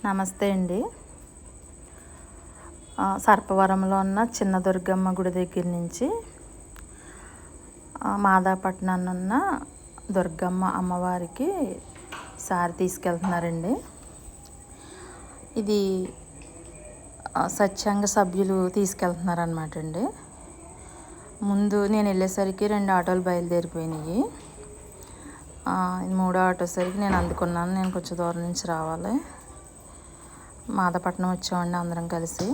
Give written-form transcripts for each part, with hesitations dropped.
నమస్తే అండి. సర్పవరంలో ఉన్న చిన్న దుర్గమ్మ గుడి దగ్గర నుంచి మాదాపట్నాన్ని ఉన్న దుర్గమ్మ అమ్మవారికి సారి తీసుకెళ్తున్నారండి. ఇది సత్సంగ సభ్యులు తీసుకెళ్తున్నారనమాట అండి. ముందు నేను వెళ్ళేసరికి 2 ఆటోలు బయలుదేరిపోయినాయి. మూడో ఆటో సరికి నేను అందుకున్నాను. నేను కొంచెం దూరం నుంచి రావాలి. మాదాపట్నం వచ్చామండి అందరం కలిసి.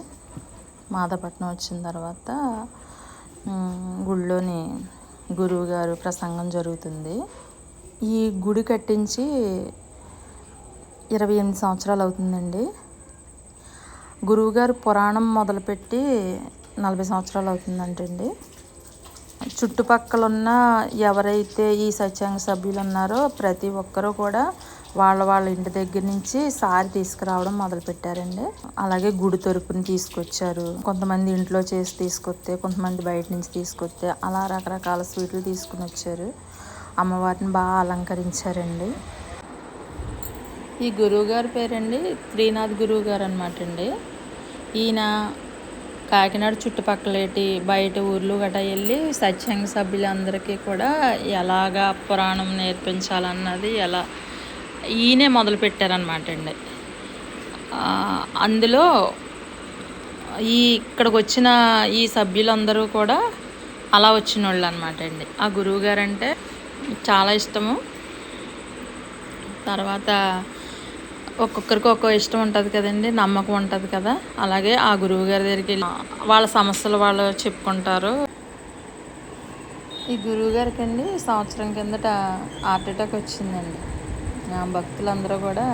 మాదాపట్నం వచ్చిన తర్వాత గుడిలోని గురువు గారు ప్రసంగం జరుగుతుంది. ఈ గుడి కట్టించి 28 సంవత్సరాలు అవుతుందండి. గురువుగారు పురాణం మొదలుపెట్టి 40 సంవత్సరాలు అవుతుందంటండి. చుట్టుపక్కల ఉన్న ఎవరైతే ఈ సత్సంగ సభ్యులు ఉన్నారో ప్రతి ఒక్కరూ కూడా వాళ్ళ ఇంటి దగ్గర నుంచి సారి తీసుకురావడం మొదలుపెట్టారండి. అలాగే గుడి తరపుని తీసుకొచ్చారు. కొంతమంది ఇంట్లో చేసి తీసుకొస్తే, కొంతమంది బయట నుంచి తీసుకొస్తే, అలా రకరకాల స్వీట్లు తీసుకుని వచ్చారు. అమ్మవారిని బాగా అలంకరించారండి. ఈ గురువుగారి పేరండి త్రినాథ్ గురువు గారు అనమాట అండి. ఈయన కాకినాడ చుట్టుపక్కలేటి బయట ఊర్లు గట్రా వెళ్ళి సత్సంగ సభ్యులందరికీ కూడా ఎలాగా పురాణం నేర్పించాలన్నది ఈయనే మొదలుపెట్టారనమాట అండి. అందులో ఇక్కడికి వచ్చిన ఈ సభ్యులందరూ కూడా అలా వచ్చిన వాళ్ళు అనమాట అండి. ఆ గురువుగారు అంటే చాలా ఇష్టము. తర్వాత ఒక్కొక్కరికి ఒక్కో ఇష్టం ఉంటుంది కదండి, నమ్మకం ఉంటుంది కదా. అలాగే ఆ గురువు గారి దగ్గరికి వెళ్ళి వాళ్ళ సమస్యలు వాళ్ళు చెప్పుకుంటారు. ఈ గురువు గారికి అండి సంవత్సరం కిందట హార్ట్ అటాక్ వచ్చిందండి. భక్తులందరూ కూడా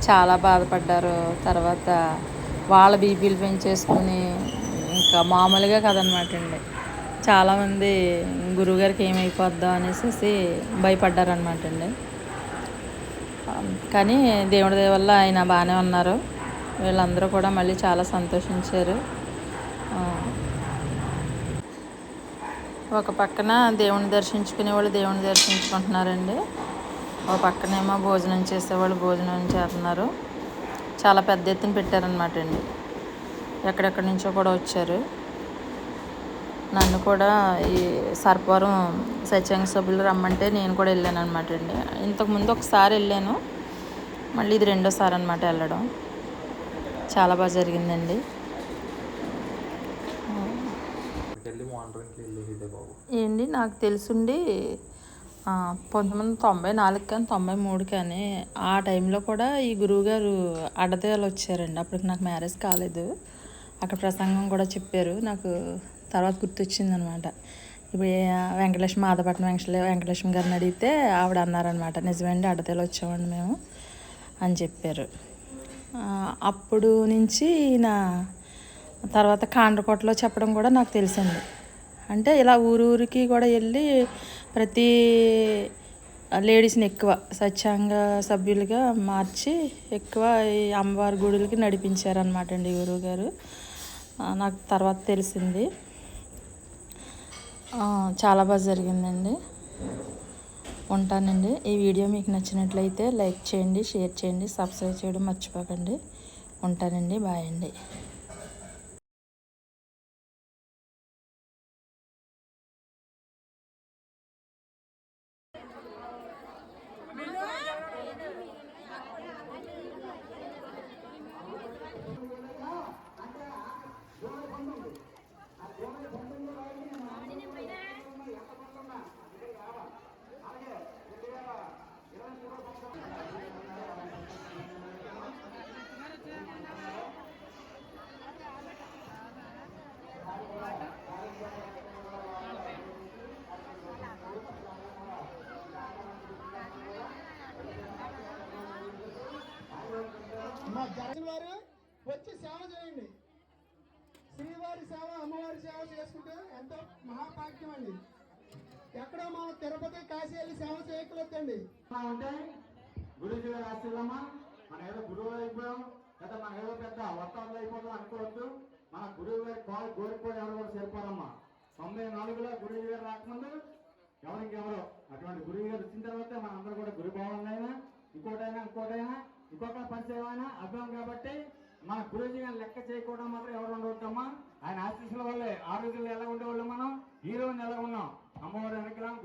చాలా బాధపడ్డారు. తర్వాత వాళ్ళ బీపీలు పెంచేసుకుని ఇంకా మామూలుగా కదనమాట అండి. చాలామంది గురువుగారికి ఏమైపోద్దా అనేసి భయపడ్డారనమాట అండి. కానీ దేవుడి దయ వల్ల ఆయన బాగానే ఉన్నారు. వీళ్ళందరూ కూడా మళ్ళీ చాలా సంతోషించారు. ఒక పక్కన దేవుని దర్శించుకునే వాళ్ళు దేవుని దర్శించుకుంటున్నారండి. ఒక పక్కనేమో భోజనం చేసేవాళ్ళు భోజనం చేస్తున్నారు. చాలా పెద్ద ఎత్తున పెట్టారనమాట అండి. ఎక్కడెక్కడి నుంచో కూడా వచ్చారు. నన్ను కూడా ఈ సర్పవరం సత్సంగ సభ్యులు రమ్మంటే నేను కూడా వెళ్ళాను అనమాట అండి. ఇంతకుముందు ఒకసారి వెళ్ళాను, మళ్ళీ ఇది రెండోసారి అనమాట వెళ్ళడం. చాలా బాగా జరిగిందండి. ఏంటి నాకు తెలుసుండి 1994 కానీ 93 కానీ ఆ టైంలో కూడా ఈ గురువుగారు అడ్డదేవాలు వచ్చారండి. అప్పటికి నాకు మ్యారేజ్ కాలేదు. అక్కడ ప్రసంగం కూడా చెప్పారు. నాకు తర్వాత గుర్తొచ్చింది అనమాట. ఇప్పుడు వెంకటలక్ష్మి మాదాపట్నం వెంకటలక్ష్మి గారిని అడిగితే ఆవిడ అన్నారనమాట, నిజమేండి అడ్డదేవాలు వచ్చామండి మేము అని చెప్పారు. అప్పుడు నుంచి నా తర్వాత కాండ్రకోటలో చెప్పడం కూడా నాకు తెలిసింది. అంటే ఇలా ఊరికి కూడా వెళ్ళి ప్రతి లేడీస్ని ఎక్కువ సత్సంగ సభ్యులుగా మార్చి ఎక్కువ ఈ అమ్మవారి గుడులకి నడిపించారనమాట అండి గురువు గారు. నాకు తర్వాత తెలిసింది. చాలా బాగా జరిగిందండి. ఉంటానండి. ఈ వీడియో మీకు నచ్చినట్లయితే లైక్ చేయండి, షేర్ చేయండి, సబ్స్క్రైబ్ చేయడం మర్చిపోకండి. ఉంటానండి. బాయ్ అండి. మా జగన్ వారు వచ్చి సేవ చేయండి. శ్రీవారి సేవ, అమ్మవారి సేవ చేసుకుంటే ఎంతో మహాభాగ్యం అండి. ఎక్కడో మనం తిరుపతి, కాశీ వెళ్ళి సేవ చేయకలేదండి. అంటే గురుజీ గారు ఆశీర్వమ్మా, మన ఏదో గురువు అయిపోయాం లేదా మన ఏదో పెద్ద వర్తాలు అయిపోతాం అనుకోవద్దు. మన గురువు గారి కాలు కోరిపోయి ఎవరు కూడా సరిపోరమ్మా. 94లో గురుజీ గారు రాకముందు ఎవరికి ఎవరో అటువంటి గురువు గారు వచ్చిన తర్వాత మన అందరూ కూడా గురు భావనైనా ఇంకోటైనా ఇంకొక పరిచయం అయినా అర్థం కాబట్టి మన గురూజీ గారిని లెక్క చేయకుండా మాత్రం ఎవరు ఉండవద్దమ్మా. ఆయన ఆశీస్సుల వల్లే ఆ రోజుల్లో ఎలా ఉండేవాళ్ళు, మనం ఈ రోజు ఎలా ఉన్నాం. అమ్మవారి అనుగ్రహం